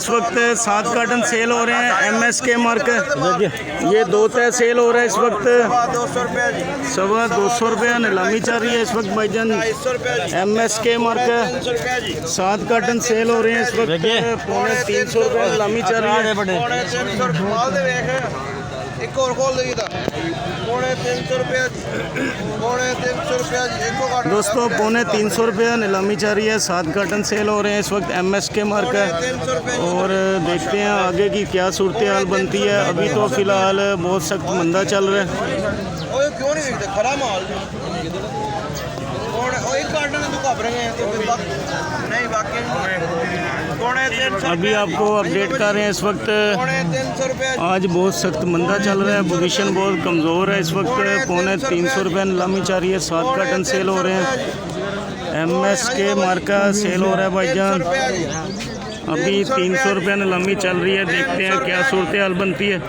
इस वक्त 7 carton sale हो रहे हैं MSK मार्क। ये 2 तय सेल हो रहा है इस वक्त 250 रुपये नीलामी चल रही है इस वक्त भाईजान। MSK मार्क 7 कार्टन सेल हो रहे हैं इस वक्त 350 रुपये नीलामी चल रही है। एक और खोल देगी था 350 रुपये दोस्तों 350 रुपये नीलामी चल रही है। 7 कार्टन सेल हो रहे हैं इस वक्त MSK मार्क है। और देखते हैं आगे की क्या सूरत हाल बनती है। अभी तो फ़िलहाल बहुत सख्त मंदा चल रहा है। क्यों नहीं देखते खराब माल अभी आपको अपडेट कर रहे हैं इस वक्त। आज बहुत सख्त मंदा चल रहा है, पोजीशन बहुत कमज़ोर है इस वक्त। 350 रुपये नीलामी चल रही है। 7 कार्टन सेल हो रहे हैं। MSK मार्का सेल हो रहा है भाईजान। अभी 300 रुपये नीलामी चल रही है। देखते हैं क्या सूरत हाल बनती है।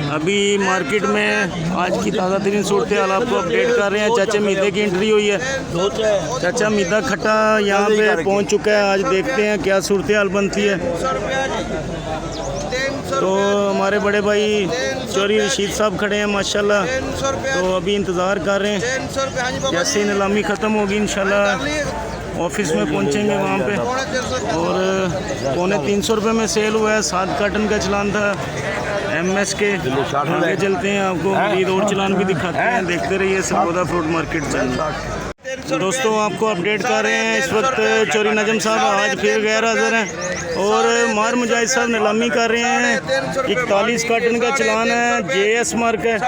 अभी मार्केट में आज की ताज़ा तरीन सूरत हाल आपको अपडेट कर रहे हैं। चाचा मीदा की एंट्री हुई है। चाचा मीदा खट्टा यहाँ पे पहुँच चुका है। आज देखते हैं क्या सूरत हाल बनती है। तो हमारे बड़े भाई चौरी रशीद साहब खड़े हैं माशाल्लाह। तो अभी इंतज़ार कर रहे हैं जैसे नीलामी ख़त्म होगी इंशाल्लाह ऑफिस में पहुंचेंगे वहाँ पे। और 350 रुपये में सेल हुआ है। 7 कार्टन का चलान था MSK। आगे चलते हैं, आपको मज़ीद और चलान भी दिखाते हैं। देखते रहिए सरगोदा फ्रूट मार्केट चैनल। दोस्तों आपको अपडेट कर रहे हैं इस वक्त चौरी नजम साहब आज फिर गैर हाज़िर हैं और मार मुजाहिद साहब नीलामी कर रहे हैं। 41 कार्टन का चलान है JS मार्क है।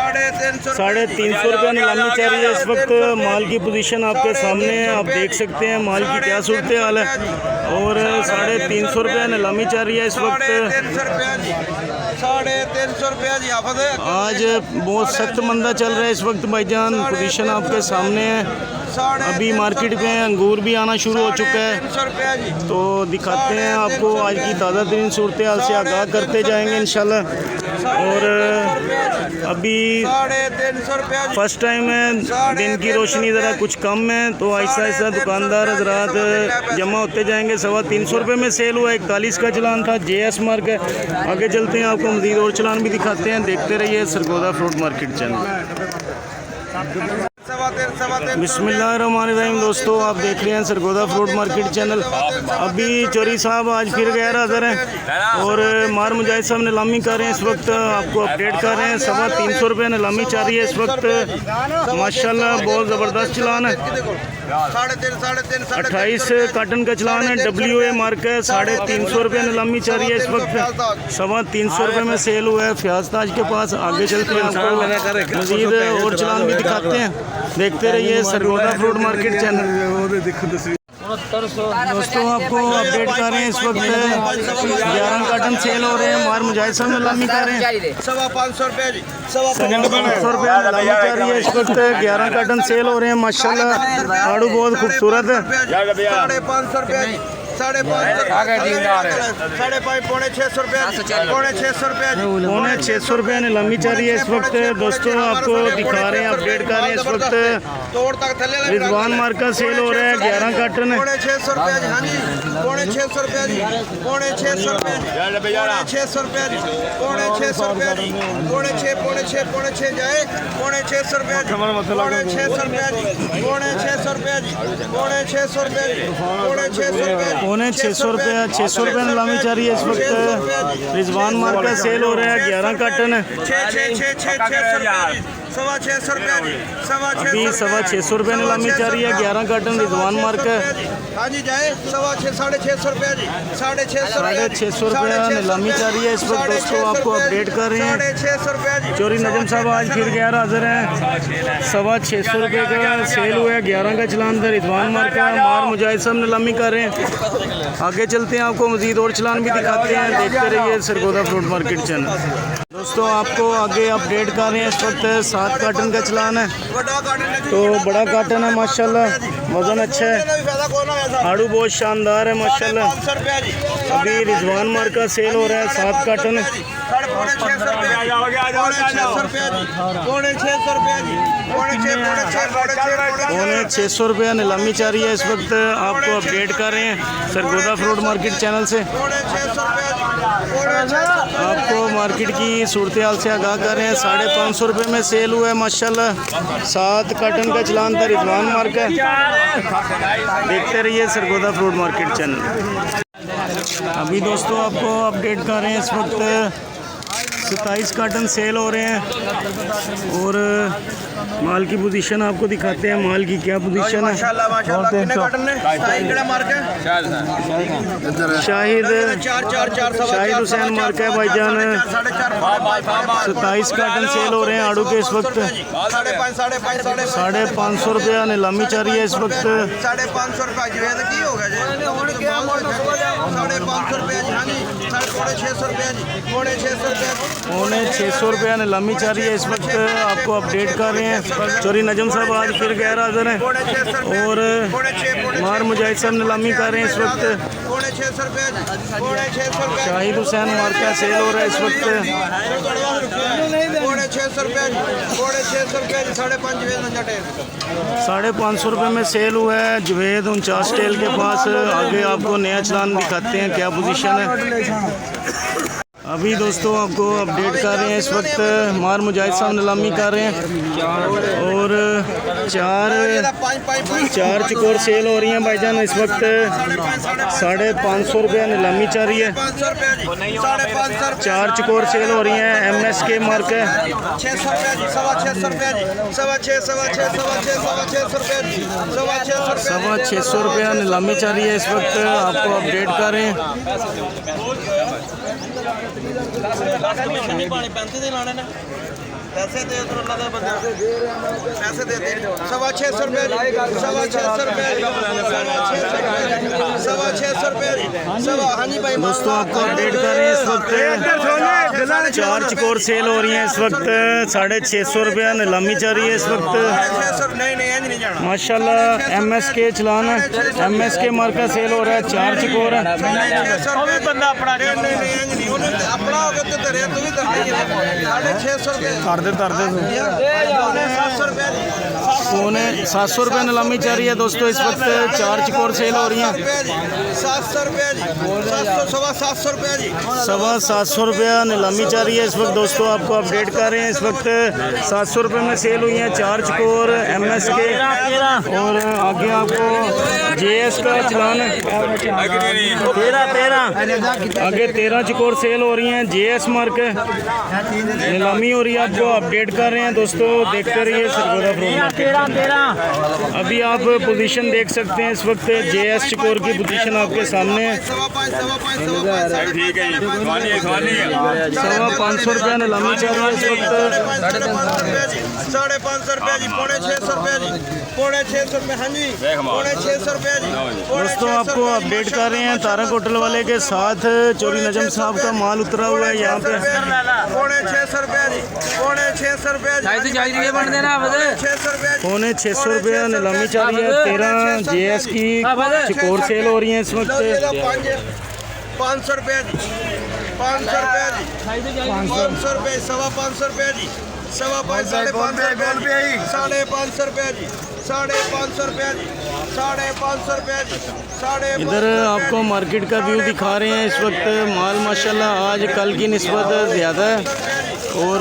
350 रुपये नीलामी चल रही है इस वक्त। माल की पोजीशन आपके सामने है, आप देख सकते हैं माल की क्या सूरत हाल है। और 350 रुपये नीलामी चल रही है इस वक्त। 350 रुपये आज बहुत सख्त मंदा चल रहा है इस वक्त भाईजान। पोजीशन आपके सामने है। अभी मार्केट में अंगूर भी आना शुरू हो चुका है। तो दिखाते हैं आपको आज की ताज़ा तरीन सूरत हाल से आगाह करते जाएंगे इंशाल्लाह। और अभी फर्स्ट टाइम है, दिन की रोशनी ज़रा कुछ कम है, तो आहिस्ता आहिस्ता दुकानदार हजरात जमा होते जाएंगे। 350 रुपये में सेल हुआ। 41 का चलान था JS मार्क है। आगे चलते हैं, आपको मज़ीद और चलान भी दिखाते हैं। देखते रहिए सरगोदा फ्रूट मार्केट चैनल। बिस्मिल्लाहिर्रहमानिर्रहीम। दोस्तों आप देख रहे हैं सरगोदा फ्रूट मार्केट चैनल। अभी चौरी साहब आज फिर गैर हाज़िर हैं और मार मुजाहिद साहब नीलामी कर रहे हैं इस वक्त। आपको अपडेट कर रहे हैं। 350 रुपये नीलामी चल रही है इस वक्त माशाल्लाह। बहुत ज़बरदस्त चलान है। 28 कार्टन का चलान है WA मार्क है। 350 रुपये नीलामी चल रही है इस वक्त। 350 रुपये में सेल हुआ है फ्याज ताज के पास। आगे चलते हैं, आपको मज़ीद और चलान भी दिखाते हैं। देखते रहिए सरगोदा फ्रूट मार्केट चैनल। दोस्तों आपको अपडेट कर रहे हैं इस वक्त 11 कार्टन सेल हो रहे हैं। मार मुजाहिद साहब नीलामी कर रहे हैं। 550 रुपये जी। 550 रुपये नीलामी कर रही है इस वक्त। 11 कार्टन सेल हो रहे हैं माशाल्लाह। आड़ू बहुत खूबसूरत है। 550 रुपये जी। 550 पौने 600 रुपये। 600 रुपये नीलामी चल रही है इस वक्त। दोस्तों आपको दिखा रहे हैं, अपडेट कर रहे हैं इस वक्त रिजवान मार्क का सेल हो रहा है। 11 कार्टन है। 600 रुपये जी। हाँ जी 600 रुपये जी। 600 रुपये जी। 600 रुपये जी। 600 रुपये जी। 6 जाए 600 रुपये जी। 600 रुपये जी। 600 रुपये जी। 600 रुपये जी। 600 रुपये 600 रुपये नीलामी चल रही है इस वक्त। रिजवान मार्क का सेल हो रहा है। 11 कार्टन है। 600 रुपये जी। अभी 650 रुपये नीलामी चल रही है। 11 कार्टन रिजवान मार्क है। हाँ जी जाए 650 रुपये जी। 650 रुपये नीलामी चल रही है इस वक्त। दोस्तों आपको अपडेट कर रहे हैं 650 रुपये जी। चौरी नजम साहब आज फिर गैर हाज़िर हैं। 650 रुपये का सेल हुआ है। 11 का चलान था रिजवान मार्क का। मार मुजाहिद साहब नीलामी कर रहे हैं। आगे चलते हैं, आपको मज़ीद और चलान भी दिखाते हैं। देखते रहिए सरगोदा फ्रूट मार्केट चैनल। दोस्तों आपको आगे अपडेट कर रहे हैं इस वक्त 7 कार्टन का चलान है। तो बड़ा कार्टन है माशाल्लाह। वजन अच्छा है। आड़ू बहुत शानदार है माशाल्लाह। अभी रिजवान मार्क का सेल हो रहा है 7 कार्टन। साढ़े पौने 600 रुपये, पौने 600 रुपये जी, पौने 600 रुपये जी, पौने 600 रुपया नीलामी चाह रही है इस वक्त। आपको अपडेट कर रहे हैं सरगोदा फ्रूट मार्केट चैनल से। आपको मार्केट की सूरत हाल से आगाह कर रहे हैं। 550 रुपये में सेल हुआ है माशाल्लाह। 7 कार्टन का चलान था, रिजवान मार्क है। देखते रहिए सरगोदा फ्रूट मार्केट चैनल। अभी दोस्तों आपको अपडेट कर रहे हैं इस वक्त 27 कार्टन सेल हो रहे हैं और माल की पोजीशन आपको दिखाते हैं। माल की क्या पोजीशन है। शाहिद हुसैन मार्क है भाईजान। 27 कार्टन सेल हो रहे हैं आड़ू के इस वक्त। 550 रुपया नीलामी चाह रही है इस वक्त। 550 रुपया की होगा जी, 550 रुपया जी, हाँ जी, 650 रुपया जी, 650 रुपया। 600 रुपया नीलामी चाह रही है इस वक्त। आपको अपडेट कर रहे हैं। चोरी नजम साहब आज फिर गैर हाजिर हैं और मार मुजाहिद साहब नीलामी कर रहे हैं इस वक्त। शाहिद हुसैन मार्क का सेल हो रहा है इस वक्त। 550 रुपये में सेल हुआ है। जुवेद 49 टेल के पास। आगे आपको नया चलान दिखाते हैं क्या पोजीशन है। अभी दोस्तों आपको अपडेट कर रहे हैं इस वक्त। मार मुजाहिद साहब नीलामी कर रहे हैं और 4 चकोर सेल हो रही हैं भाईजान इस वक्त। 550 रुपया नीलामी चाह रही है। 4 चकोर सेल हो रही हैं। MSK मार्क है। 650 रुपया नीलामी चाह रही है इस वक्त। आपको अपडेट कर रहे हैं। पैसे दे पैसे दे 650 रुपये, 650 रुपये, 650 रुपये। हाँ जी भाई दोस्तों आपको अपडेट कर रहे हैं इस वक्त। 4 चकोर सेल हो रही हैं इस वक्त। 650 रुपया नीलामी चाह रही है इस वक्त। माशाल्लाह MSK चलान है। MSK मार्क का सेल हो रहा है। 4 चकोर है। पौने 700 रुपये नीलामी चाह रही है दोस्तों इस वक्त। 4 चकोर सेल हो रही हैं। 700 रुपये जी, 700 रुपये जी, 750 रुपया नीलामी चाह रही है इस वक्त। दोस्तों आपको अपडेट कर रहे हैं इस वक्त। 700 रुपये में सेल हुई हैं 4 चकोर MSK और आगे आपको JS का चलान है। 13 आगे 13 चकोर सेल हो रही हैं। JS मार्क नीलामी हो रही है। आपको अपडेट कर रहे हैं दोस्तों। देखते रहिए सरगोदा फ्रूट मार्केट। अभी आप पोजीशन देख सकते हैं इस वक्त। JS चकोर की पोजीशन आपके सामने है। 550 रुपया नीलामी चाह रही है इस वक्त। 550 रुपये जी, 650 रुपये जी, 650 रुपये। हाँ जी, 650 रुपये जी। दोस्तों आपको अपडेट कर रहे हैं। तारक होटल वाले के साथ चोरी नजम साहब का माल उतरा हुआ है यहाँ पे। 650 रुपये जी, 650 रुपये जी, 650 रुपया नीलामी चाह रही है। 13 JS की चकोर सेल हो रही है इस वक्त। 500 रुपये जी, 500 रुपये जी, 500 रुपये, 550 रुपये जी, 550 रुपये जी, 550 रुपये जी, 550 रुपये जी, 550 रुपये जी, इधर आपको मार्केट का व्यू दिखा रहे हैं इस वक्त। माल माशाल्लाह आज कल की निस्बत ज़्यादा है और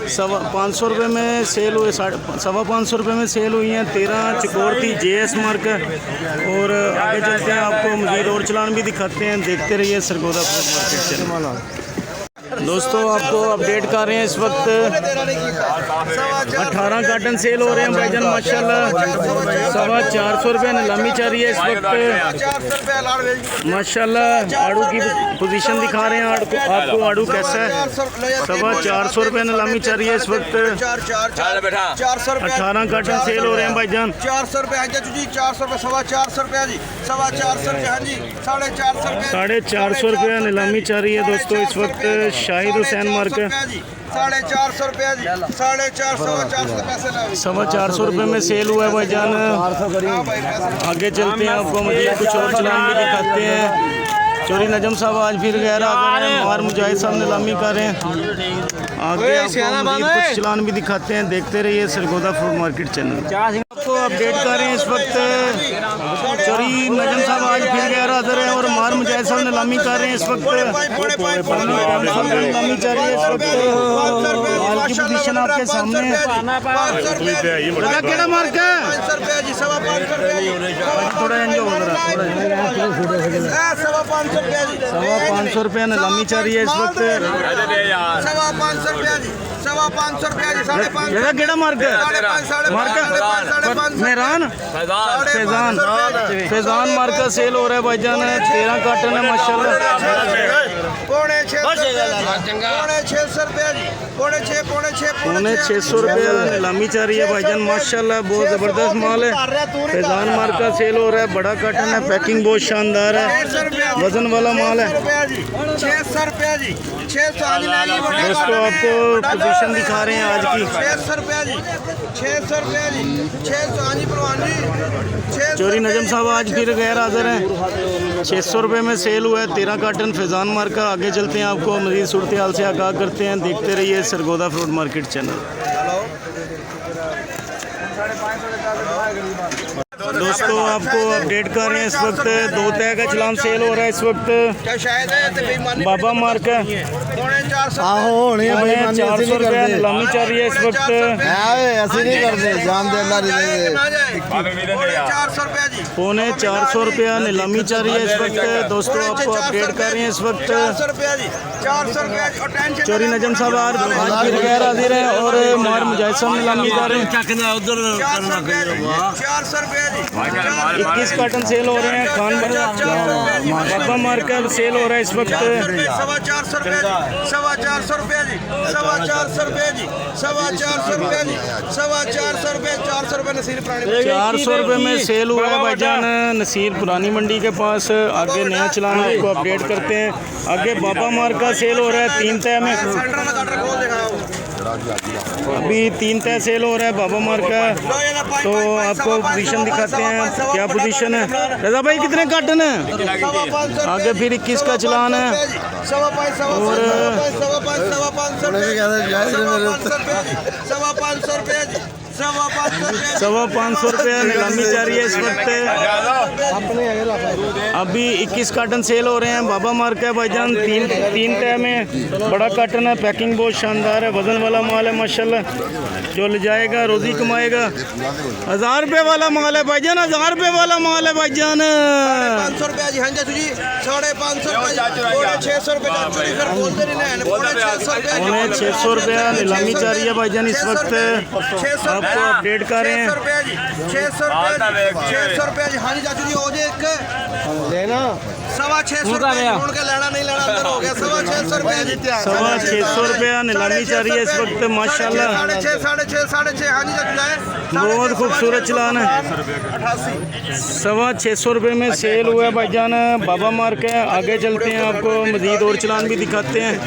550 रुपये में सेल हुए। 550 रुपये में सेल हुई हैं। 13 चकोर थी JS मार्क और आगे चलते हैं आपको मज़ीद और चलान भी दिखाते हैं। देखते रहिए सरगोदा फ्रूट मार्केट चैनल। दोस्तों आपको अपडेट कर रहे हैं इस वक्त। 18 कार्टन सेल हो रहे हैं भाईजान माशाल्लाह। 450 रुपये नीलामी चाह रही है इस वक्त माशाल्लाह। आड़ू की पोजीशन दिखा रहे हैं आपको। आड़ू कैसा है। 450 रुपये नीलामी चाह रही है इस वक्त। 18 कार्टन सेल हो रहे हैं भाईजान। 400 रुपये जी, 400 रुपये, 450 रुपये जी, 450 रुपये। हाँ जी, 450 रुपये, 450 रुपये नीलामी चाह रही है दोस्तों इस वक्त। शाहिद हुसैन मार्क 450 रुपये जी, 450 पैसे। 450 रुपये में सेल हुआ है भाईजान। आगे चलते हैं आपको मज़ीद कुछ और चलान भी दिखाते हैं। चोरी नजम साहब आज फिर गैर हाजिर हैं। मार मुजाहिद साहब नीलामी कर रहे हैं। आगे आपको मज़ीद कुछ चलान भी दिखाते हैं, देखते रहिए सरगोदा फ्रूट मार्केट चैनल। आपको अपडेट कर रहे हैं इस वक्त चोरी नजम साहब आज फिर गैर हाजिर हैं और मार मुजाहिद साहब नीलामी कर रहे हैं इस वक्त। नीलामी चल रही है इस वक्त। हाल की पोजीशन आपके सामने है। केड़ा मार्क है थोड़ा एंजॉय हो रहा है। 500 रुपया नीलामी चल रही है इस वक्त। 550 रुपया जी, 550 रुपया जी, 550। जगह केड़ा मार्क है? मार्क मेहरान फैजान मार्क का सेल हो रहा है भाईजान। 13 कार्टन है माशाल्लाह। पौने 600 रुपया जी, पौने 600 रुपया नीलामी चल रही है भाईजान माशाल्लाह। बहुत ज़बरदस्त माल है। फैजान मार्क का सेल हो रहा है। बड़ा कार्टन है, पैकिंग बहुत शानदार है, वजन वाला माल है। 600 रुपया जी, 600। दोस्तों आपको पोजीशन दिखा रहे हैं आज की। 600 रुपया जी, 600 रुपया जी, 600। हाँ जी प्रवान जी, 600। चोरी नजम साहब आज फिर गैर हाजिर हैं। 600 रुपये में सेल हुआ है 13 कार्टन फैजान मार्क का। आगे चलते हैं, आपको मज़ीद सूरत हाल से आगाह करते हैं। देखते रहिए सरगोदा फ्रूट मार्केट चैनल। दोस्तों आपको अपडेट कर रहे हैं इस वक्त 2 तय का चलान सेल हो रहा है इस वक्त। क्या शायद है ते बेईमानी बाबा मार्क है। पौने 400। आहो होने 400 रुपया नीलामी चल रही है इस वक्त। ऐसे नहीं करते जान दे अल्लाह दी पौने 400 रुपया जी, पौने 400 रुपया नीलामी चल रही है इस वक्त। दोस्तों आपको अपडेट कर रहे हैं इस वक्त 400 रुपया जी, 400 रुपया जी। और टेंशन चोरी नजम साहब आज फिर गैर हाजिर हैं और मार मुजाहिद साहब नीलामी कर रहे हैं। 400 रुपया जी, 21 कार्टन सेल हो रहे हैं। खान बाबा मार्क का सेल हो रहा है इस वक्त। 450 रुपया जी, 450 रुपया जी, 450 रुपया जी, 450 रुपया जी, 450 रुपये, 400 रुपये नसीर पुरानी। 400 रुपये में सेल हुआ है भाईजान नसीर पुरानी मंडी के पास। आगे नया चलान आपको अपडेट करते हैं। आगे बाबा मार्क का सेल हो रहा है 3 तय में। सेंटर में कटर खोल दिखाओ। अभी 3 तय सेल हो रहा है बाबा मार्क का। तो आपको पोजीशन दिखाते हैं, क्या पोजीशन है। रजा भाई कितने कार्टन है? आगे फिर 21 का चलान है। और 550 रुपया नीलामी जारी है इस वक्त। अभी 21 कार्टन सेल हो रहे हैं। बाबा मार्क है भाईजान। 3 तय में बड़ा कार्टन है, पैकिंग बहुत शानदार है, वजन वाला माल है माशाल्लाह। जो ले जाएगा रोजी कमाएगा। 1000 रुपये वाला माल है भाईजान, 1000 रुपये वाला माल है भाईजान। 500 रुपया जी, हाँ जी 550 रुपया, 600 रुपये। पौने 600 रुपया नीलामी जारी है भाईजान इस वक्त। आपको अपडेट कर रहे हैं। 600 रुपया जी, 600 रुपया जी, हाँ जी चाचू जी। हो जाए एक लेना 625 रुपये के लेना नहीं लेना अंदर हो गया। 625 रुपया जी, 625 रुपया नीलामी जारी है इस वक्त माशाल्लाह। 6.5 हाँ जी चाचू जाए। बहुत खूबसूरत चलान है। 625 रुपये में सेल हुआ है भाईजान। बाबा मार्क है। आगे चलते हैं, आपको मज़ीद और चलान भी दिखाते हैं।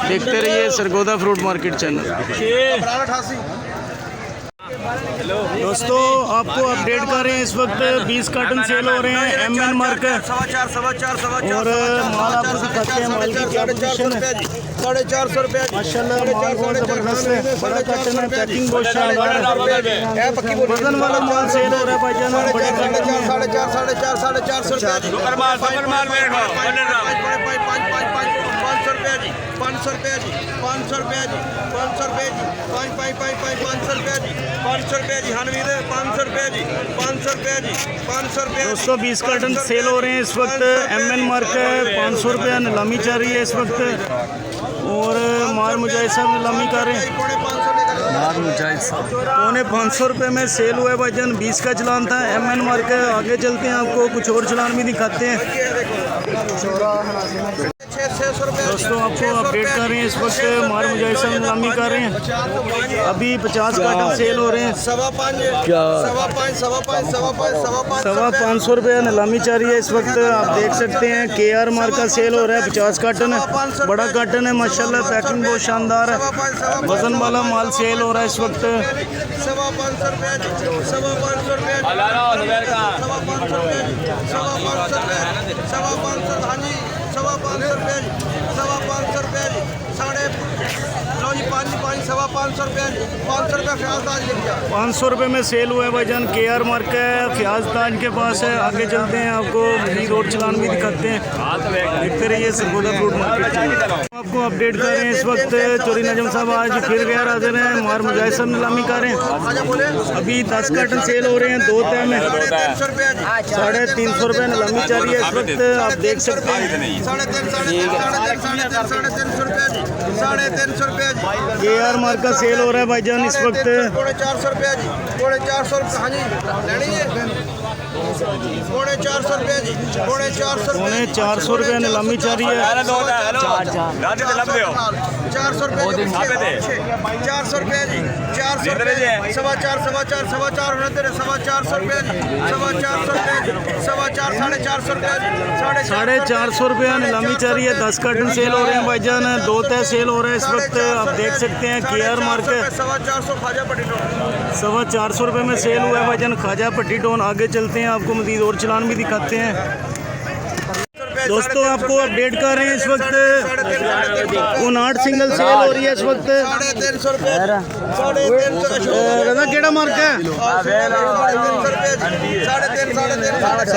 देखते रहिए सरगोदा फ्रूट मार्केट चैनल। 88। दोस्तों आपको अपडेट कर रहे हैं इस वक्त 20 कार्टन सेल हो रहे हैं। MN मार्क है। 4.25 और माल आपको दिखाते हैं, माल की क्या पोजीशन है। 450 रुपया जी, माशाल्लाह माल बहुत ज़बरदस्त है, बड़ा कार्टन है, पैकिंग बहुत शानदार है, वजन वाला माल सेल हो रहा है भाईजान। बड़े कार्टन में 450 रुपया जी। 500 रुपया जी, 500 रुपया जी, 500 रुपया जी, 500 रुपया जी, 500 रुपया जी, 500 रुपया जी, हनवीर 500 रुपया जी, 500 रुपया जी, 500 रुपया। 220 कार्टन सेल हो रहे हैं इस वक्त। MN मार्क है। 500 रुपया नीलामी चल रही है इस वक्त। और मार मुजाहिद साहब नीलामी कर रहे हैं। पौने 500 रुपये में सेल हुआ है भाईजान। 20 का चलान था। MN मार्क है। आगे चलते हैं, आपको कुछ और चलान भी दिखाते हैं। 600 रुपया दोस्तों आपको अपडेट कर रहे हैं इस वक्त मार मुजाहिद साहब नीलामी कर रहे हैं। अभी 50 कार्टन सेल हो रहे हैं। सवा पाँच 500 रुपये नीलामी चल रही है इस वक्त। आप देख सकते हैं KR मार का सेल हो रहा है 50 कार्टन है, बड़ा कार्टन है माशाल्लाह, पैकिंग बहुत शानदार है, वजन वाला माल सेल हो रहा है इस वक्त। सवा 500 रुपये सवा 500 रुपये सवा 500 रुपये सवा 500 रुपये सवा 500 हाँ जी सवा 500 रुपये सवा 500 रुपये साढ़े लो जी पाँच सवा 500 रुपये 500 रुपये फ्याज ताज लिख गया 500 रुपये में सेल हुआ है भाईजान। KR मार्क है, फ्याज ताज के पास है। आगे चलते हैं, आपको मजीद और चलान भी दिखाते हैं, देखते रहिए सरगोदा फ्रूट मार्केट। आपको अपडेट कर रहे हैं इस वक्त चोरी नजम साहब आज फिर गैर हाजिर हैं, मार मुजाहिद साहब नीलामी कर रहे हैं। अभी 10 कार्टन सेल हो रहे हैं, 2 तय में 350 रुपये नीलामी चल रही है इस वक्त। आप देख सकते हैं KR मार्क का सेल हो रहा है भाईजान इस वक्त। 450 रुपये जी 450 हाँ जी लेनी है 450 रुपये जी 450 रुपये नीलामी चल रही है। 400 रुपये 400 रुपये जी 400 रुपये सवा चार होने तेरे सवा 400 रुपये सवा 400 रुपये सवा 4 साढ़े 400 रुपये साढ़े 400 रुपये नीलामी चल रही है। 10 कार्टन सेल हो रहे हैं भाईजान, 2 तय सेल हो रहा है इस वक्त। आप देख सकते हैं KR मार्क सवा 400 खाजा पट्टी 450 रुपये में सेल हुआ है भाईजान खाजा पट्टी टोन। आगे चलते हैं, आपको मजीद और चलान भी दिखाते हैं। दोस्तों आपको अपडेट कर रहे हैं इस वक्त 59 सिंगल सेल हो रही है इस वक्त। 350 रुपये रजा केड़ा मार्क है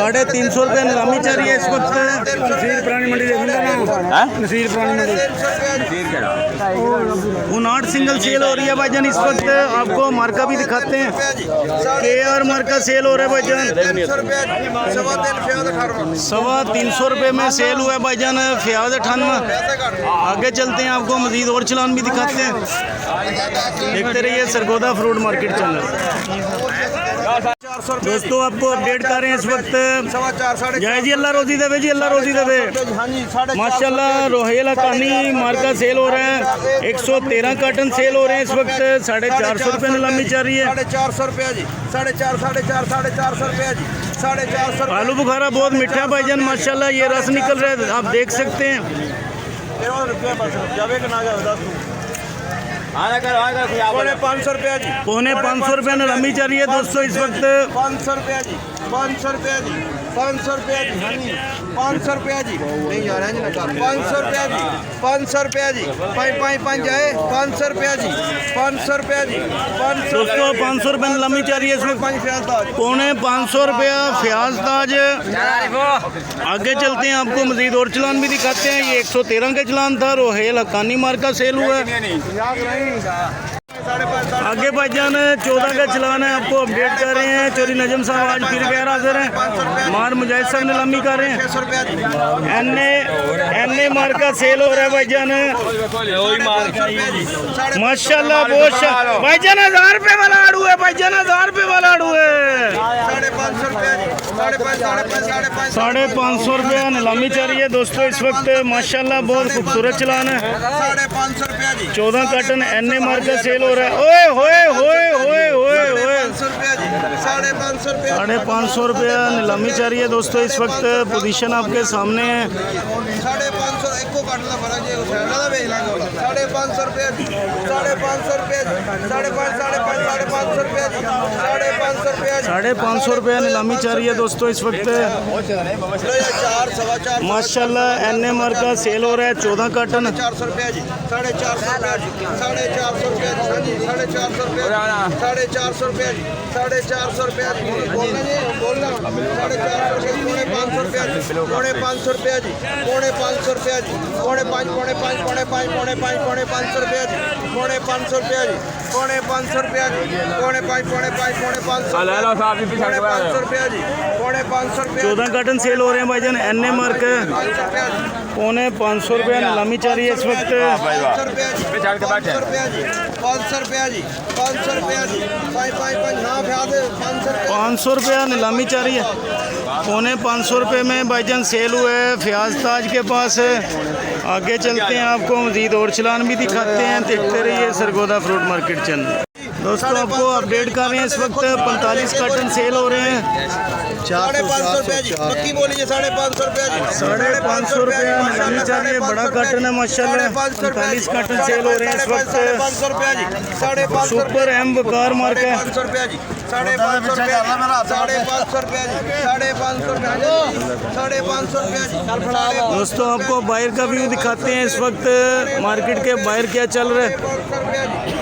350 रुपये नीलामी चल रही है इस वक्त। नसीर पुरानी मंडी देखूंगा ना, नसीर पुरानी मंडी 59 सिंगल सेल हो रही है भाईजान इस वक्त। आपको मार्का भी दिखाते हैं, KR मार्का सेल हो रहा है भाईजान। 350 रुपये में सेल हुआ है भाईजान फ्याज 98। आगे चलते हैं, आपको मजीद और चलान भी दिखाते हैं, देखते रहिए सरगोदा फ्रूट मार्केट चैनल। दोस्तों आपको अपडेट कर रहे हैं इस वक्त। जय जी अल्लाह रोजी देवे जी, अल्लाह रोजी देवे माशाल्लाह। रोहेल हकानी मार्का सेल हो रहा है, 113 कार्टन सेल हो रहे हैं इस वक्त। 450 रुपये नीलामी चल रही है। 450 रुपये जी 450 रुपये जी 450 आलू बुखारा बहुत मीठा है भाईजान माशाल्लाह, ये रस निकल रहा है, आप देख सकते हैं। पौने 500 रुपये जी 500 रुपये नीलामी चल रही है दोस्तों इस वक्त। 500 रुपये जी 500 रुपये जी 500 रुपये जी 500 रुपये जी नहीं जा रहा है 500 रुपये जी 500 रुपये जी 5 जाए 500 रुपये जी 500 रुपये जी 500 दोस्तों 500 रुपये नीलामी चल रही है इस वक्त। 550 रुपया फ्याज ताज। आगे चलते हैं, आपको मजीद और चलान भी दिखाते हैं। ये 113 का चलान था, रोहेल हकानी मार्का सेल हुआ है। आगे भाईजान 14 का चलान है, आपको अपडेट कर रहे हैं। चोरी नजम साहब आज फिर गैर हाजिर हैं, मार मुजाहिद साहब नीलामी कर रहे हैं। एन मार का सेल हो रहा है भाईजान माशाल्लाह बहुत भाईजान। 1000 रुपये वाला आड़ू है भाईजान, 1000 रुपये वाला आड़ू है। 550 रुपये नीलामी चल रही है दोस्तों इस वक्त माशाल्लाह, बहुत खूबसूरत चलान है। 14 कार्टन NA मार का सेल हो रहा है। ओए होए होए होए होए होए 550 रुपये नीलामी चल रही है दोस्तों इस वक्त। पोजीशन आपके सामने है। 550 एको काटना फर्क है उसे ज्यादा बेच लांगे 550 रुपये 550 रुपये 550 रुपये 550 रुपये 550 रुपये नीलामी चल रही है दोस्तों इस वक्त माशाल्लाह। NA मार का सेल हो रहा है 14 कार्टन 400 रुपये जी 450 रुपये 450 रुपये 450 रुपये 450 रुपये बोलना जी बोलना 450 रुपये 500 रुपये 500 रुपये जी 500 रुपये जी 500 रुपये जी 500 रुपये जी 500 रुपये जी 500 रुपये 14 कार्टन सेल हो रहे हैं भाईजान। NA मार्क 550 रुपये नीलामी चल रही है इस वक्त। 500 रुपये जी 500 रुपये जी 500 500 रुपया नीलामी चल रही है। 550 रुपये में भाईजान सेल हुए है फयाज ताज के पास। आगे चलते हैं, आपको मज़ीद और चलान भी दिखाते हैं। देखते रहिए सरगोदा फ्रूट मार्केट चैनल। दोस्तों आपको अपडेट कर रहे हैं, इस वक्त 45 कार्टन सेल हो रहे हैं। 550 रुपये जी, पक्की बोलिए 550 रुपये जी, 550 रुपये निकालनी चाहिए। बड़ा कार्टन है माशाल्लाह। 45 कार्टन सेल हो रहे हैं इस वक्त। 550 रुपये जी, 550 सुपर एम वकार मार्क है। 500 रुपये जी, 550 रुपये जी, 550 रुपये जी, 550 रुपये जी, 550 रुपये जी। दोस्तों आपको बाहर का व्यू दिखाते हैं, इस वक्त मार्केट के बाहर क्या चल रहा है।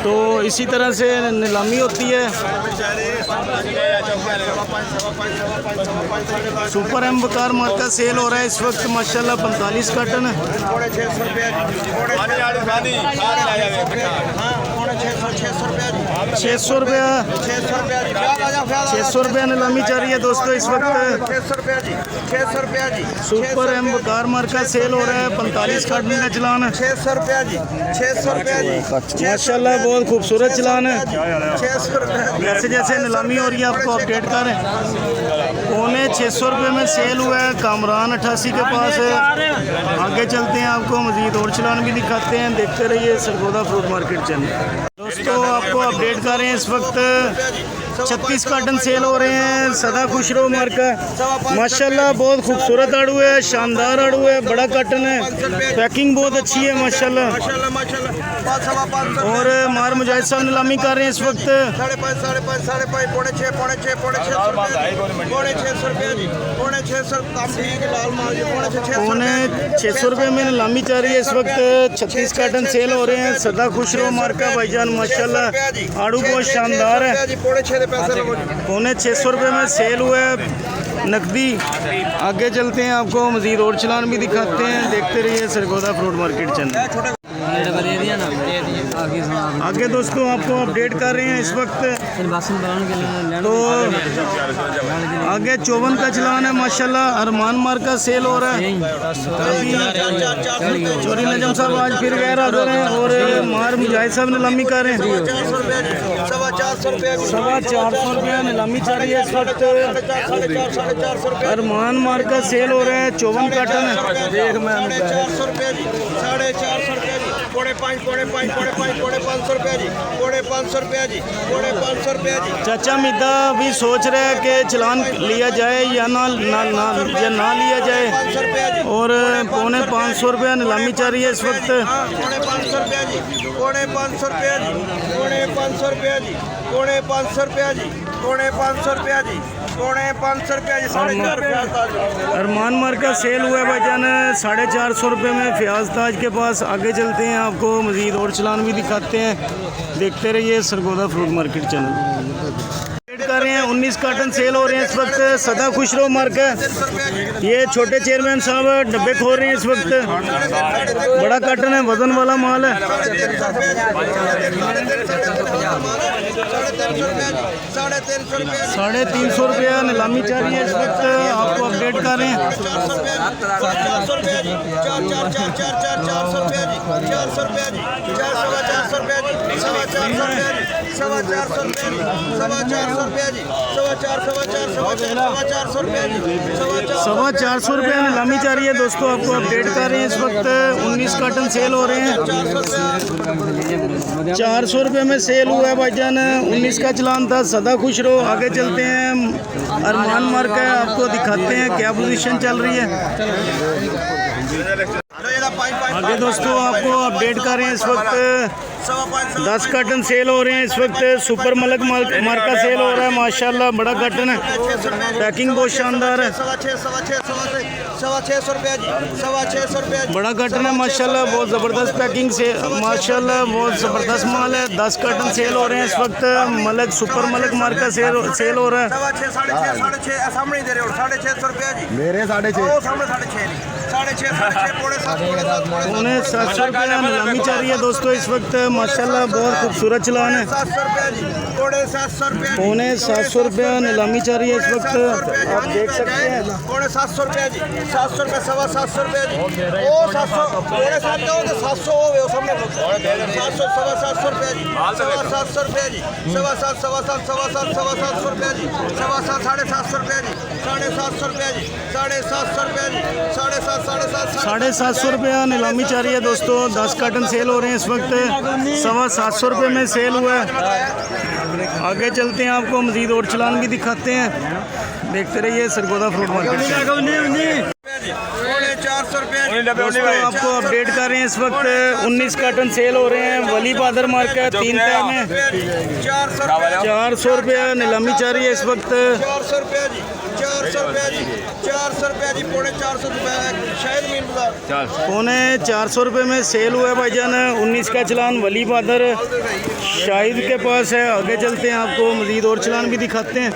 तो इसी तरह से नीलामी होती है। सुपर एम वकार मार्क का सेल हो रहा है इस वक्त माशाल्लाह। 45 कार्टन है। 600 रुपये जी, 600 रुपया 600 रुपया नीलामी चल रही है दोस्तों इस वक्त। 600 रुपये जी, 600 रुपये जी, सुपर एम वकार मार्क का सेल हो रहा है। 45 कार्टन का चलान है। 600 रुपये जी, 600 रुपये जी, माशाल्लाह बहुत खूबसूरत चलान है। 600 रुपये जी। जैसे जैसे नीलामी हो रही है आपको अपडेट करें। 600 रुपये में सेल हुआ है कामरान 88 के पास है। आगे चलते हैं, आपको मज़ीद और चलान भी दिखाते हैं। देखते रहिए सरगोदा फ्रूट मार्केट चैनल। दोस्तों आपको अपडेट कर रहे हैं, इस वक्त 36 कार्टन सेल हो रहे हैं। सदा खुश रहो मार्का माशाल्लाह बहुत खूबसूरत आड़ू है, शानदार आड़ू है, बड़ा कार्टन है, पैकिंग बहुत अच्छी है माशाल्लाह। और मार मुजाहिद साहब नीलामी कर रहे हैं इस वक्त। 5.5, 5.5, 6.5, 600 रुपये जी, 600 रुपये में नीलामी चल रही है इस वक्त। 36 कार्टन सेल हो रहे हैं। सदा खुश रहो मार्का भाईजान माशाल्लाह आड़ू बहुत शानदार है। 650 रुपये में सेल हुआ है नकदी। आगे चलते हैं, आपको मज़ीद और चलान भी दिखाते हैं। देखते रहिए सरगोदा फ्रूट मार्केट चैनल। आगे दोस्तों आपको अपडेट कर रहे हैं इस वक्त। तो आगे 54 का चलान है माशाल्लाह। अरमान मार्क का सेल हो रहा है। चोरी नजम साहब आज फिर गैर हाजिर हैं और मार मुजाहिद साहब नीलामी कर रहे हैं। 450 रुपया नीलामी चल रही है इस वक्त। अरमान मार्क का सेल हो रहा है। 54 कार्टन है। 450 रुपये जी, 450 रुपये जी, 5.5 रुपये जी, 500 रुपये जी, 500 रुपये जी। चाचा मिदा भी सोच रहे हैं कि चलान लिया जाए या ना लिया जाए। 500 रुपये जी, और 550 रुपया नीलामी चल रही है इस वक्त। 500 रुपये जी, 500 रुपये जी, 500 रुपये जी, 500 रुपये जी, 500 रुपये जी, 500 रुपये जी। 450 अरमान मार्क का सेल हुआ है भाईजान 450 रुपये में फयाज ताज के पास। आगे चलते हैं, आपको मज़ीद और चलान भी दिखाते हैं। देखते रहिए सरगोदा फ्रूट मार्केट चैनल। कर रहे हैं 19 कार्टन सेल हो रहे हैं इस वक्त। सदा खुश रहो मार्क है। ये छोटे चेयरमैन साहब डब्बे खोल रहे हैं इस वक्त। बड़ा कार्टन है, वजन वाला माल है। 350 रुपया नीलामी चल रही है इस वक्त। आपको अपडेट कर रहे हैं। 400 रुपये जी, 400 रुपये जी, 400 रुपये जी, 450 रुपये जी, 450 रुपये जी, 450 रुपये जी, 450 रुपये जी, 450 रुपये जी, 450 रुपये नीलामी चल रही है दोस्तों। आपको अपडेट कर रहे हैं इस वक्त। 19 कार्टन सेल हो रहे हैं। 400 रुपये में सेल हुआ है भाईजान। 19 का चलान था। सदा खुश रहो। आगे चलते हैं, अरमान मार्क है, आपको दिखाते हैं क्या पोजीशन चल रही है। आगे दोस्तों आपको अपडेट कर रहे हैं इस वक्त। 10 कार्टन सेल हो रहे हैं इस वक्त। सुपर मलक मार्क का सेल हो रहा है माशाल्लाह। बड़ा कार्टन है, पैकिंग बहुत शानदार है। 650 रुपये जी, 650 रुपये जी। बड़ा कार्टन है माशाल्लाह, बहुत ज़बरदस्त पैकिंग से माशाल्लाह बहुत ज़बरदस्त माल है। 10 कार्टन सेल हो रहे हैं इस वक्त। मलक सुपर मलक मार्क का सेल हो रहा है। 6.5 सामने दे रहे हो 650 रुपये जी। मेरे 6.5 सामने 6.5 पौने 700 रुपये नीलामी चल रही है दोस्तों इस वक्त माशाल्लाह बहुत खूबसूरत चलान है। पौने 700 रुपये नीलामी चल रही है इस वक्त आप देख सकते हैं। पौने 700 रुपये जी 700 रुपये 750 रुपये जी ओ 700 पौने 700 हो तो 700 हो गए सामने 700 750 रुपये जी 750 रुपये जी 750 750 रुपये जी 750 750 रुपये जी 750 रुपये जी 750 रुपये जी 750 रुपया नीलामी चल रही है दोस्तों। 10 कार्टन सेल हो रहे हैं इस वक्त 750 रुपये में सेल हुआ है। आगे चलते हैं आपको मज़ीद और चलान भी दिखाते हैं। देखते रहिए सरगोदा फ्रूट मार्केट। दोस्तों आपको अपडेट कर रहे हैं इस वक्त 19 कार्टन सेल हो रहे हैं वली बहादुर मार्केट 3 तय में 400 रुपया नीलामी चल रही है इस वक्त। 400 रुपये जी 400 रुपये जी 400 रुपये जी पौने 400 रुपये शायद मीन बाजार पौने 400 रुपये में सेल हुआ है भाईजान। 19 का चलान वली बहादुर शाहिद के पास है। आगे चलते हैं आपको मज़ीद और चलान भी दिखाते हैं।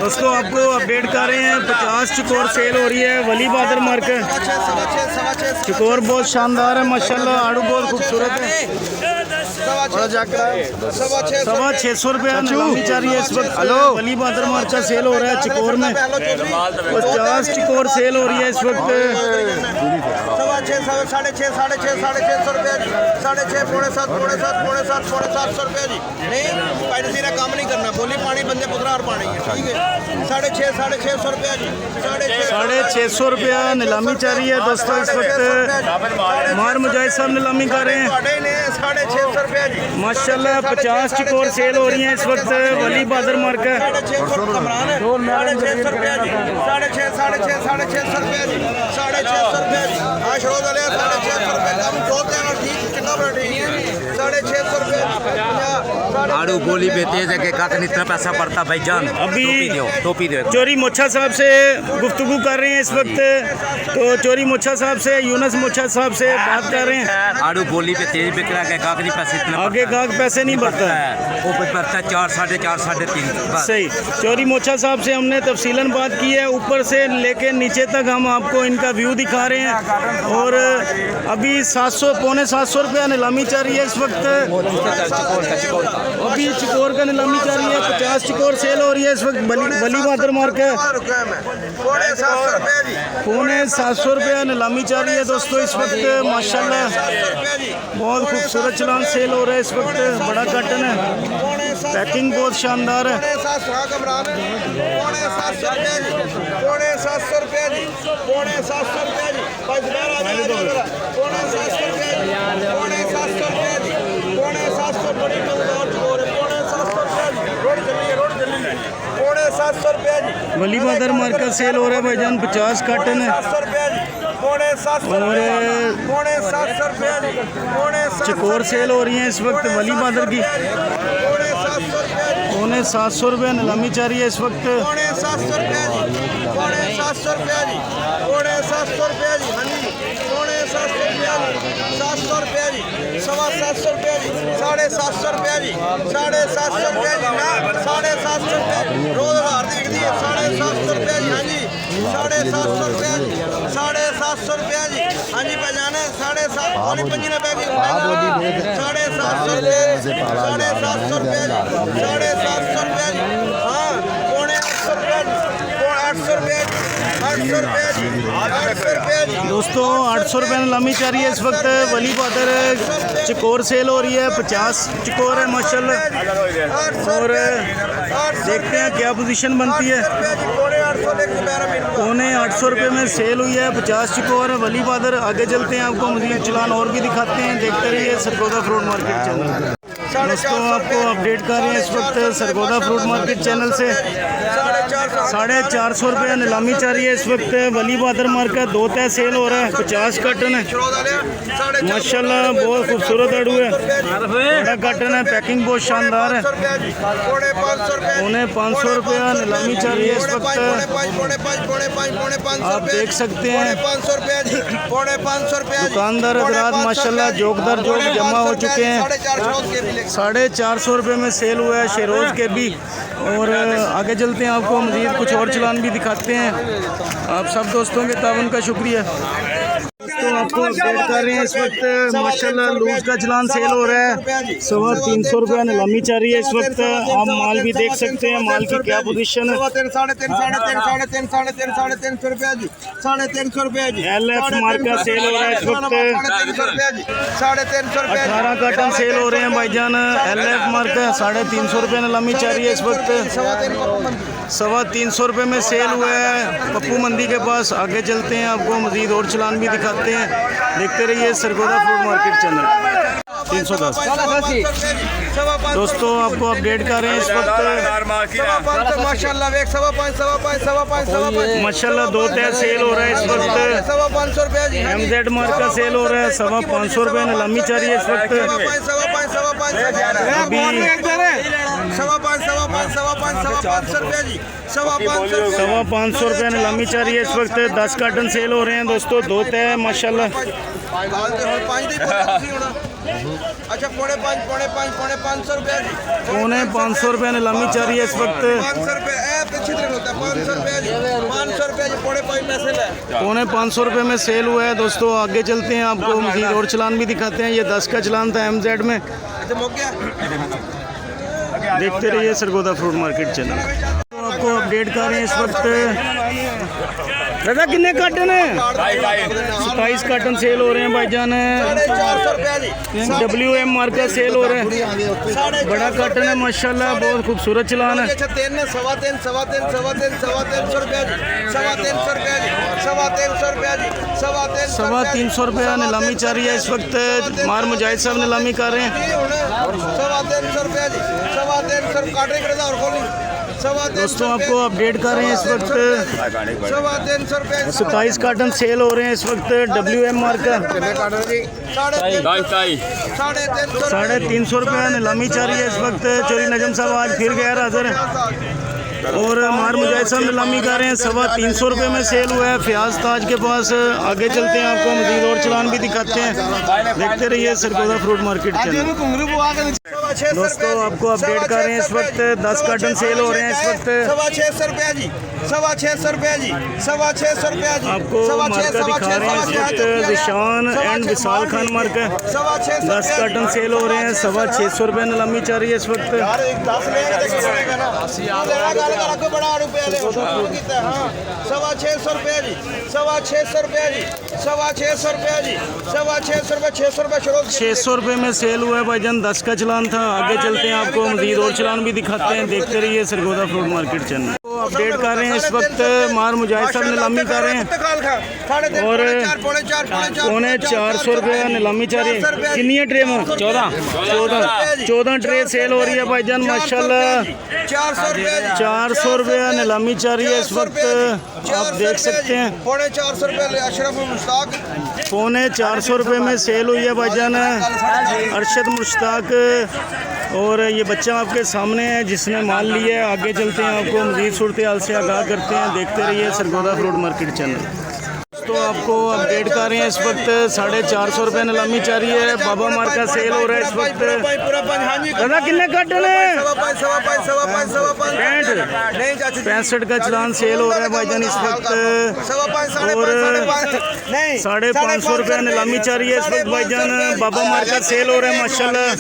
दोस्तों आपको अपडेट कर रहे हैं 50 चिकोर सेल हो रही है वली बहादुर मार्केट। चिकोर बहुत शानदार है माशाल्लाह आड़ू बहुत खूबसूरत है। 650 रुपया नीलामी चल रही है इस वक्त वली बहादुर मार्केट सेल हो रहा है चिकोर में। 50 चिकोर सेल हो रही है इस वक्त। 650 650 रुपये जी 650 पौने 700 रुपये जी नहीं पैसे का काम नहीं करना बोली पानी बंदे पुतरा और पानी है ठीक है 650 रुपये जी 650 रुपया नीलामी चल रही है दोस्तों इस वक्त। मार मुजाहिद साहब नीलामी कर रहे हैं 650 रुपये जी माशाल्लाह। 50 चिकोर सेल हो रही है इस वक्त वली बहादुर मार्केट। 650 रुपये जी 650 रुपये जी 650 रुपये जी आशरोद वाले 650 रुपये हम सोचते हैं ठीक कितना बड़ा ठीक है 650 रुपये आड़ू बोली पे तेज है कि काकन इतना पैसा पड़ता भाईजान। अभी टोपी दो चोरी मोछा साहब से गुफ्तगू कर रहे हैं इस वक्त। तो चोरी मोछा साहब से यूनस मोछा साहब से बात कर रहे हैं। आड़ू बोली पे तेज बिक रहा है काकनी पैसे इतना आगे गाहक पैसे नहीं बढ़ता है वो पड़ता है 4 4.5 3.5 सही। चोरी मोछा साहब से हमने तफसीलन बात की है ऊपर से लेके नीचे तक हम आपको इनका व्यू दिखा रहे हैं। और अभी 700 पौने 700 रुपया नीलामी चल रही है इस वक्त। अभी चिकोर का नीलामी चल रही है 50 चिकोर सेल हो रही है इस वक्त वली बहादुर मार्केट। पौने 700 रुपया नीलामी चल रही है दोस्तों इस वक्त माशाल्लाह। बहुत खूबसूरत चलान सेल हो रहा है इस वक्त। बड़ा कार्टन है पैकिंग बहुत शानदार है। पौने 700 रुपये जी पौने 700 रुपये जी पौने 700 रुपये जी पौने 700 रुपये जी पौने 700 रुपये जी पौने 700 रुपये जी वली बहादुर मार्केट सेल हो रहा है भाईजान 50 कार्टन है। पौने 700 पौने 700 रुपये जी पौने चिकोर सेल हो रही है इस वक्त वली बहादुर की। पौने 700 रुपये पौने 700 रुपये जी नीलामी चल रही है इस वक्त। पौने 700 रुपये जी पौने 700 रुपये जी पौने 700 रुपये जी हाँ जी पौने 700 रुपये जी 700 रुपये जी 750 रुपये जी 750 रुपये जी 750 रुपये जी ना 750 रुपये रोजगार दिख दी है 750 रुपये जी हाँ जी 750 रुपये जी 750 रुपये जी हाँ जी पहचाने 750 वाली पंजी ने पैक 750 रुपये 750 रुपये जी 750 रुपये जी हाँ पौने 800 रुपये जी 800 रुपये 800 रुपये जी 800 रुपये जी दोस्तों 800 रुपये नीलामी चल रही है इस वक्त वली बहादुर चिकोर सेल हो रही है 50 चिकोर है माशाल्लाह। और देखते हैं क्या पोजीशन बनती है। पौने 800 रुपये में सेल हुई है 50 चिकोर वली बहादुर। आगे चलते हैं आपको मज़ीद चलान और भी दिखाते हैं। देखते रहिए सरगोदा फ्रूट मार्केट चैनल। दोस्तों आपको अपडेट कर रहे हैं इस वक्त सरगोदा फ्रूट मार्केट चैनल से। 450 रुपये नीलामी चल रही है इस वक्त। वली बहादुर मार्का 2 तय सेल हो रहा है, 50 कटन है माशाल्लाह, बहुत खूबसूरत अड़ू है, बड़ा कटन है, पैकिंग बहुत शानदार है। 550 रुपया नीलामी चल रही है इस वक्त, आप देख सकते हैं। 550 रुपया दुकानदार हजरात माशाल्लाह जोगदार जोग जमा हो चुके हैं। 450 रुपये में सेल हुआ है शेरोज़ के भी। और आगे चलते हैं, आपको मज़ीद कुछ और चलान भी दिखाते हैं। आप सब दोस्तों के ताउन का शुक्रिया। तो आपको अपडेट कर रहे हैं इस वक्त माशाल्लाह लूज का चलान सेल हो रहा है, 350 रुपया नीलामी चल रही है इस वक्त। आप माल भी देख सकते हैं, माल की क्या पोजीशन है। 350 रुपया जी, 350 रुपया जी। LF मार्का सेल हो रहा है इस वक्त। 350 रुपया 18 कार्टन सेल हो रहे हैं भाईजान। LF मार्का 350 रुपये नीलामी चल रही है इस वक्त। 350 रुपये में सेल हुआ है पप्पू मंदी के पास। आगे चलते हैं, आपको मज़ीद और चलान भी दिखाते हैं। देखते रहिए सरगोदा फ्रूट मार्केट चैनल 310। दोस्तों आपको अपडेट कर रहे हैं इस वक्त माशाल्लाह 2 तय सेल हो रहा है इस वक्त। MZ मार्का सेल हो रहा है, 550 रुपये नीलामी चल रही है इस वक्त। अभी 550 रुपये नीलामी चल रही है इस वक्त। 10 कार्टन सेल हो रहे हैं दोस्तों, 2 तय माशाल्लाह। अच्छा 550 रुपया जी, 550 रुपये नीलामी चल रही है इस वक्त। 500 रुपया 500 रुपया जी, 500 रुपया जी, 550 रुपये में सेल हुआ है दोस्तों। आगे चलते हैं, आपको मज़ीद और चलान भी दिखाते हैं। ये 10 का चलान था MZ में। देखते रहिए सरगोदा फ्रूट मार्केट चैनल। आपको अपडेट कर रहे हैं इस वक्त। दादा कितने कार्टन है? 27 कार्टन सेल हो रहे हैं भाईजान। 450 रुपया जी, WM मार्का सेल हो रहा है, बड़ा कार्टन है माशाल्लाह, बहुत खूबसूरत चलान है। 350 रुपया जी, 350 रुपया जी, 350 रुपया जी, 350 रुपया नीलामी चल रही है इस वक्त। मार मुजाहिद साहब नीलामी कर रहे हैं। 350 रुपया जी, 350 काटने के और खोली। दोस्तों आपको अपडेट कर रहे हैं इस वक्त। 350 रुपया 27 कार्टन सेल हो रहे हैं इस वक्त। WM मार्का 350 रुपया नीलामी चल रही है इस वक्त। चोरी नजम साहब आज फिर गैर हाजिर है और मार मुजाहिद साहब नीलामी कर रहे हैं। 350 रुपये में सेल हुआ है फयाज ताज के पास। आगे चलते हैं, आपको मज़ीद और चलान भी दिखाते हैं। देखते रहिए सरगोदा फ्रूट मार्केट चैनल। दोस्तों आपको अपडेट कर रहे हैं इस वक्त। 10 कार्टन सेल हो रहे हैं इस वक्त। 650 रुपया जी, 650 रुपया जी, 650 रुपया जी। आपको मार्का दिखा रहे हैं इस वक्त। विशान एंड विशाल खान मार्का 10 कार्टन सेल हो रहे हैं। 650 रुपये नीलामी चल रही है इस वक्त। 650 रुपया जी, 650 रुपया जी, 650 रुपया जी, 650 रुपये, 600 रुपये शुरू। 600 रुपये में सेल हुआ है भाईजान। 10 का चलान था। आगे चलते हैं, आपको मज़ीद और चलान भी दिखाते हैं। देखते रहिए Sargodha fruit market channel. Update कर रहे हैं इस वक्त। मार मुजाहिद साहब नीलामी कर रहे हैं और 450 रुपये नीलामी चल रही है। कितनी है ट्रे में? 14 ट्रे सेल हो रही है भाईजान माशाल्लाह। 400 रुपये नीलामी चल रही है इस वक्त, आप देख सकते हैं। 450 रुपये अशरफ मुश्ताक। 450 रुपये में सेल हुई है भाईजान अरशद मुश्ताक। और ये बच्चा आपके सामने है जिसने माल लिया है। आगे चलते हैं, आपको मज़ीद सूरत हाल से आगाह करते हैं। देखते रहिए सरगोदा फ्रूट मार्केट चैनल। तो आपको अपडेट कर रहे हैं इस वक्त। 450 रुपये नीलामी चल रही है। बाबा मार्का सेल हो रहा है इस वक्त। दादा कितने कार्टन है? 65 का चलान सेल हो रहा है भाईजान इस वक्त। और 550 रुपये नीलामी चल रही है इस वक्त भाईजान। बाबा मार्का सेल हो रहा है माशाल्लाह,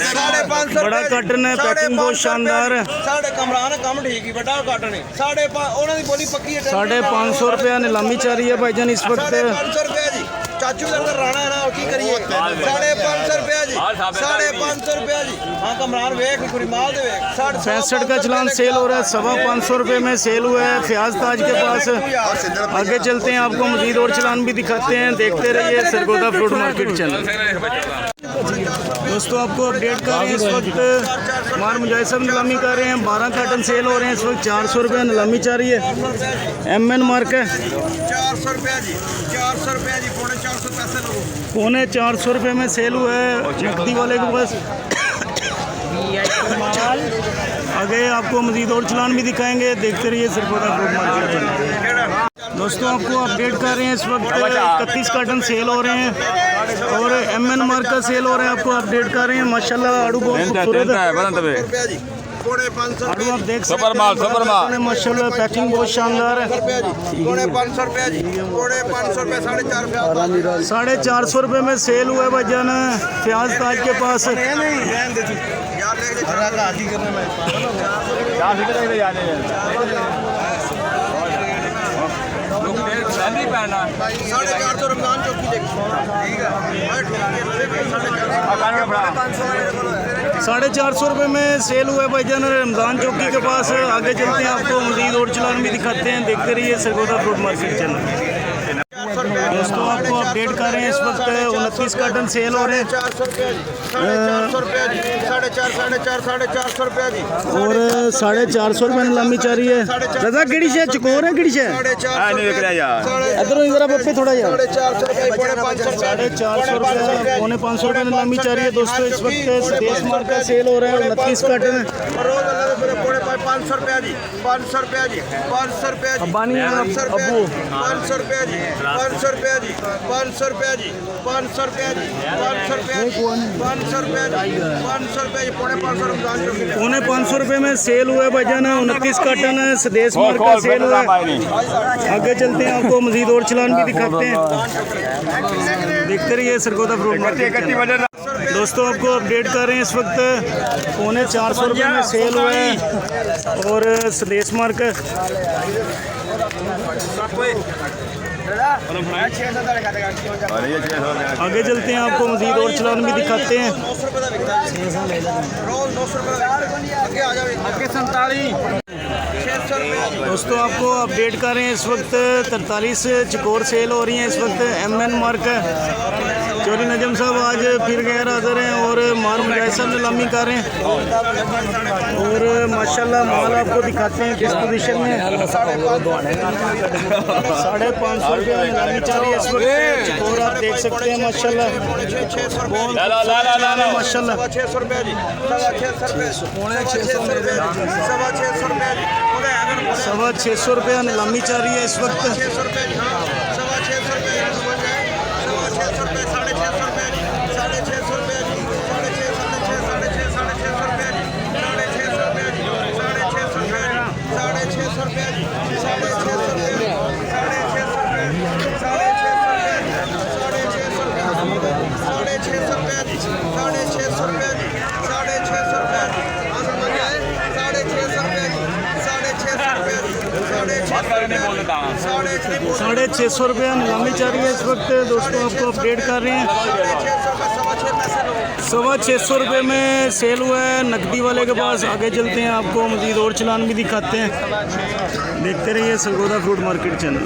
बड़ा कार्टन है, पैकिंग बहुत शानदार है। 550 रुपया नीलामी चल रही है भाईजान इस वक्त। 550 रुपया जी, चाचू के अंदर राणा है ना, और की करिए। 550 रुपया जी, 550 रुपया जी। हाँ कमरान वेख पूरी माल दे। 65 का चलान सेल हो रहा है। 550 रुपये में सेल हुआ है फयाज ताज के पास। आगे चलते हैं, आपको मज़ीद और चलान भी दिखाते हैं। देखते रहिए सरगोदा फ्रूट मार्केट चैनल। दोस्तों आपको अपडेट कर रहे हैं इस वक्त। मार मुजाहिद साहब नीलामी कर रहे हैं। 12 कार्टन सेल हो रहे हैं इस वक्त। 400 रुपये नीलामी चाह रही है। MN मार्क है 400 रुपया जी, 400 रुपया जी, 450 पैसे लोगों। 450 रुपये में सेल हुआ है नकदी वाले के पास। आगे आपको मजीद और चलान भी दिखाएंगे, देखते रहिए सरफोदा फ्रूट मार्केट। दोस्तों आपको अपडेट कर रहे हैं इस वक्त 31 कार्टन सेल हो रहे हैं और MN मार्क का सेल हो रहा है। आपको अपडेट कर रहे हैं। माशाल्लाह आड़ू बहुत खूबसूरत है। आड़ू आप देख सकते हैं माशाल्लाह, पैकिंग बहुत शानदार है। 500 रुपया जी, 500 रुपये, 450। 450 रुपये में सेल हुआ है भाईजान प्याज ताज के पास। साढ़े 400 रमजान चौकी देखिए, ठीक है। 450 रुपये में सेल हुआ है भाईजान रमज़ान चौकी के पास। आगे चलते हैं, आपको मज़ीद और चलान भी दिखाते हैं, देखते रहिए सरगोदा फ्रूट मार्केट चैनल। दोस्तों आपको अपडेट कर रहे हैं इस वक्त 29 कार्टन सेल हो रहे हैं 400 रुपया जी, 450 रुपया जी, 450 रुपया जी, और 450 रुपये नीलामी चाह रही है। रजा केड़ी शे चकोर है केड़ी शे 450 इधरों इधर पप्पे थोड़ा यार 450 रुपये, 550 रुपया, 450 रुपये 550 रुपये नीलामी चाह रही है। दोस्तों इस वक्त स्वदेश मार्क का सेल हो रहा है 29 कार्टन। 500 रुपया जी, 500 रुपया जी, 500 रुपया जी, अब्बानी 500 रुपया अब्बू। जी, 500 रुपया जी, 500 रुपया जी, 500 रुपया जी, 500 रुपया जी, 500 रुपया जी, 500 रुपया जी, 500 रुपया जी, 550 रमजान चौकी। 550 रुपये में सेल हुआ है भाईजान 29 कार्टन स्वदेश मार्क का सेल हुआ है। आगे चलते हैं, आपको मजीद और चलान भी दिखाते हैं, देखते रहिए सरगोदा फ्रूट मार्केट। दोस्तों आपको अपडेट कर रहे हैं इस वक्त 450 रुपये में सेल हुआ है और स्वदेश मार्क आगे चलते हैं, आपको मजीद और चलान भी दिखाते हैं। 900 रुपये का बिकता है रोज 900 रुपये का। आगे आ जाओ, आगे 47 600 रुपये। दोस्तों आपको अपडेट कर रहे हैं इस वक्त 43 चकोर सेल हो रही हैं इस वक्त। MN मार्क चोरी नजम साहब आज फिर गैर हाजिर हैं और मार मुजाहिद साहब नीलामी कर रहे हैं और माशाल्लाह माल आपको दिखाते हैं किस पोजीशन में। 550 रुपये नीलामी चल रही है इस वक्त चकोर, आप देख सकते हैं माशाल्लाह माशाल्लाह। 600 रुपये जी, 600 रुपये, 600 रुपये जी, 650 रुपये नीलामी चल रही है इस वक्त। 600 रुपये जी, 600 रुपये, 600 रुपये, 650 रुपये जी, 650 रुपये जी, 650 रुपये जी, 650 रुपये जी, 650 रुपये जी, 650 रुपये जी, 650 रुपये जी, 650 रुपये जी, 650 रुपये जी, 650 रुपये जी, 650 रुपये जी, 650 रुपये नीलामी चल रही है इस वक्त। दोस्तों आपको अपडेट कर रहे हैं 650 रुपये में सेल हुआ है नकदी वाले के पास। आगे चलते हैं, आपको मजीद और चलान भी दिखाते हैं, देखते रहिए सरगोदा फ्रूट मार्केट चैनल।